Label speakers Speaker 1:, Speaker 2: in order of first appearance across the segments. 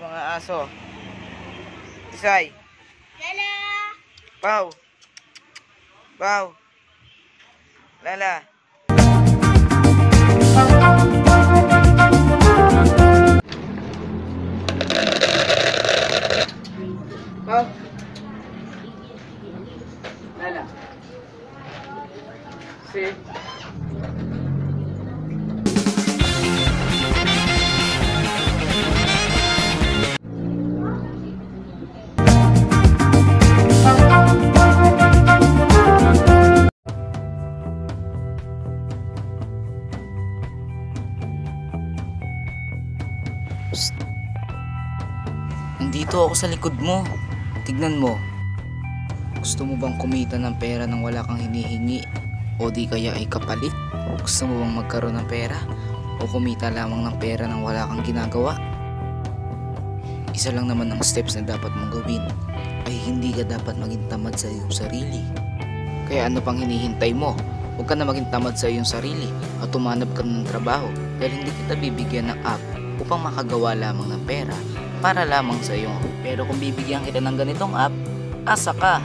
Speaker 1: mga aso. Isay.
Speaker 2: Lala.
Speaker 1: Pau. Pau. Lala. Pau. Lala. Si.
Speaker 3: Nandito ako sa likod mo. Tignan mo. Gusto mo bang kumita ng pera nang wala kang hinihingi? O di kaya ay kapalit? Gusto mo bang magkaroon ng pera? O kumita lamang ng pera nang wala kang ginagawa? Isa lang naman ang steps na dapat mong gawin. Ay hindi ka dapat maging tamad sa iyong sarili. Kaya ano pang hinihintay mo? Huwag ka na maging tamad sa iyong sarili at tumanap ka ng trabaho dahil hindi kita bibigyan ng app upang makagawa lamang ng pera para lamang sa iyo. Pero kung bibigyan kita ng ganitong app, asa ka.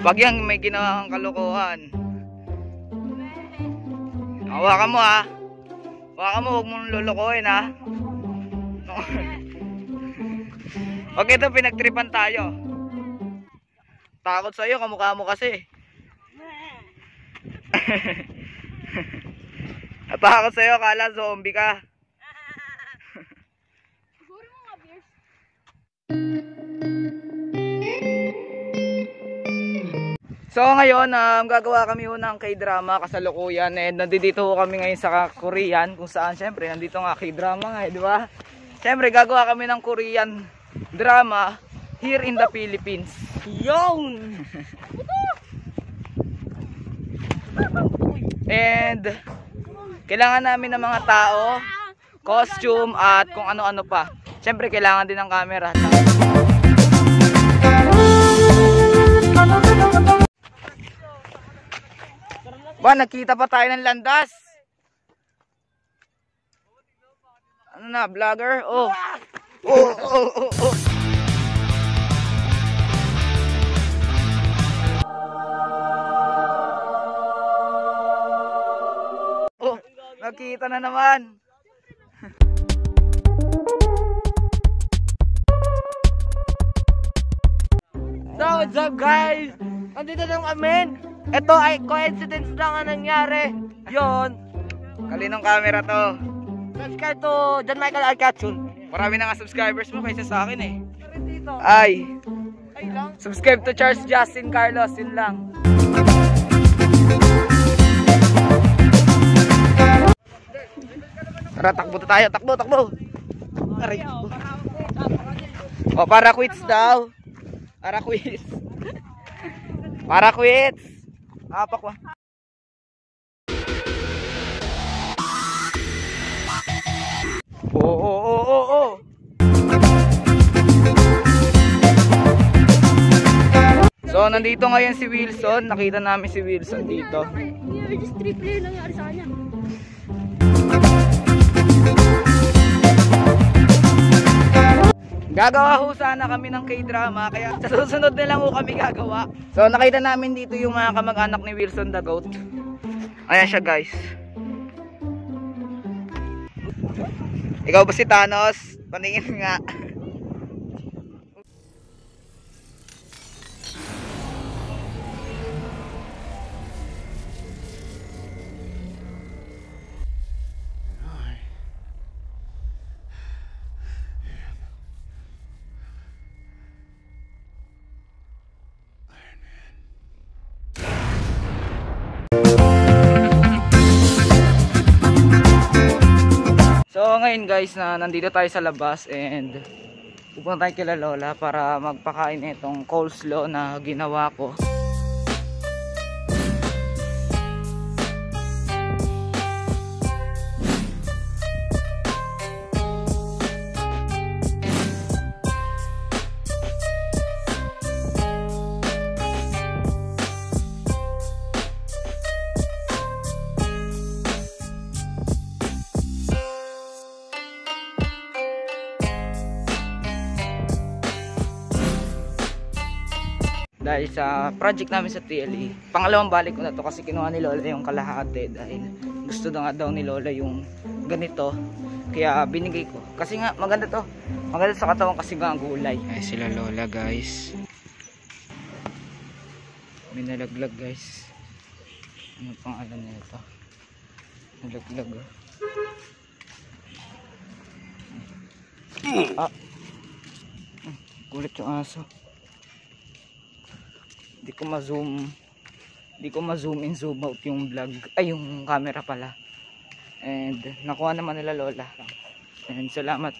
Speaker 1: Wag yang may ginawa kang kalokohan. Hawakan mo ha. Hawakan mo, huwag mong lulukohin ha. Wag ito, pinagtripan tayo. Takot sa'yo, kamukha mo kasi. Natakot sa'yo, kala zombie ka. So ngayon, gagawa kami ng K-drama kasalukuyan, and nandito kami ngayon sa Korean, kung saan syempre nandito nga K-drama nga, di ba? Syempre gagawa kami ng Korean drama here in the Philippines. Yon. And kailangan namin ng mga tao, costume at kung ano-ano pa. Syempre kailangan din ng camera. Ba, nakita pa tayo ng landas. Ano na, vlogger? Oh. Oh, oh, oh, oh. Oh, nakita na naman. So, what's up guys? Andito na kami. Ito ay coincidence lang ang nangyari. Yon. Kaninong camera to? Subscribe to John Michael Alcatsun. Marami na nga subscribers mo kaysa sa akin eh. Ay lang. Subscribe to Charles Justin Carlos. Yun lang. Tara, takbo tayo. Takbo, takbo. Aray. O, para quits daw. Para quits. Para quits. Apak ba? Oh. So, nandito ngayon si Wilson. Nakita namin si Wilson dito.
Speaker 2: Just 3 player nangyari sa kanya.
Speaker 1: Gagawa ho sana kami ng K-drama, kaya sa susunod na lang ho kami gagawa. So nakita namin dito yung mga kamag-anak ni Wilson the Goat. Ayan siya guys. Ikaw ba si Thanos? Paningin nga.
Speaker 3: So ngayon guys na nandito tayo sa labas and pupunta tayo kila Lola para magpakain itong coleslaw na ginawa ko. Dahil sa project namin sa TLE, pangalawang balik ko na to kasi kinuha ni Lola yung kalahati dahil gusto na nga daw ni Lola yung ganito, kaya binigay ko kasi nga maganda to, maganda sa katawan kasi nga ang gulay. Ay sila Lola guys, may nalaglag guys. Ano pangalan nito? Nalaglag oh. Kulit yung aso. Di ko ma-zoom in, zoom out yung vlog, ay yung camera pala. And nakuha naman nila Lola. And salamat,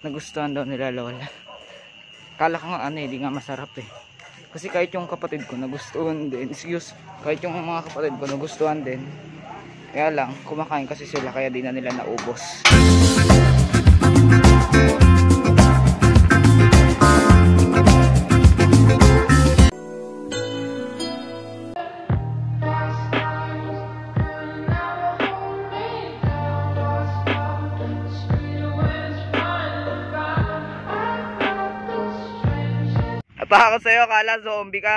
Speaker 3: nagustuhan daw nila Lola. Kala ko nga di nga masarap kasi kahit yung kapatid ko nagustuhan din. Kahit yung mga kapatid ko nagustuhan din. Kaya lang kumakain kasi sila kaya di na nila naubos. Apa ako sa'yo, kala zombie ka.